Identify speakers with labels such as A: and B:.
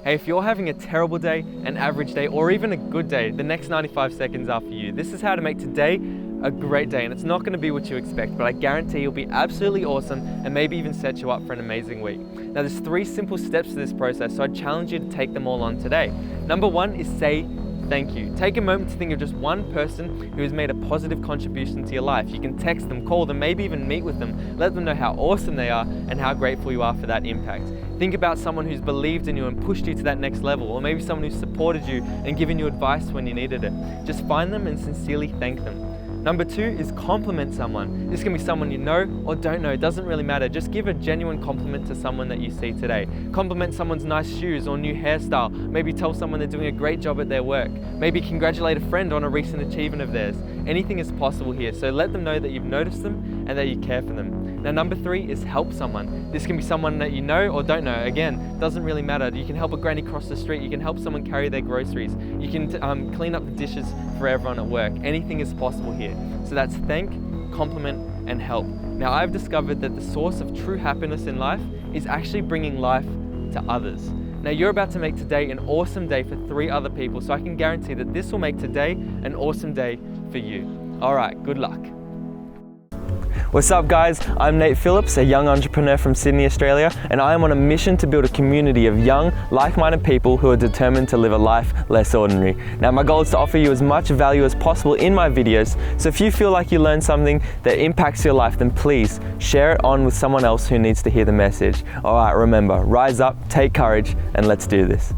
A: Hey, if you're having a terrible day, an average day, or even a good day, the next 95 seconds are for you. This is how to make today a great day, and it's not going to be what you expect, but I guarantee you'll be absolutely awesome and maybe even set you up for an amazing week. Now, there's 3 simple steps to this process, so I challenge you to take them all on today. Number 1 is say thank you. Take a moment to think of just one person who has made a positive contribution to your life. You can text them, call them, maybe even meet with them. Let them know how awesome they are and how grateful you are for that impact. Think about someone who's believed in you and pushed you to that next level, or maybe someone who's supported you and given you advice when you needed it. Just find them and sincerely thank them. Number 2 is compliment someone. This can be someone you know or don't know, it doesn't really matter. Just give a genuine compliment to someone that you see today. Compliment someone's nice shoes or new hairstyle. Maybe tell someone they're doing a great job at their work. Maybe congratulate a friend on a recent achievement of theirs. Anything is possible here, so let them know that you've noticed them and that you care for them. Now, number 3 is help someone. This can be someone that you know or don't know. Again, doesn't really matter. You can help a granny cross the street. You can help someone carry their groceries. You can clean up the dishes for everyone at work. Anything is possible here. So that's thank, compliment, and help. Now, I've discovered that the source of true happiness in life is actually bringing life to others. Now, you're about to make today an awesome day for 3 other people, so I can guarantee that this will make today an awesome day for you. All right, good luck. What's up, guys? I'm Nate Phillips, a young entrepreneur from Sydney, Australia, and I am on a mission to build a community of young, like-minded people who are determined to live a life less ordinary. Now, my goal is to offer you as much value as possible in my videos, so if you feel like you learned something that impacts your life, then please share it on with someone else who needs to hear the message. All right, remember, rise up, take courage, and let's do this.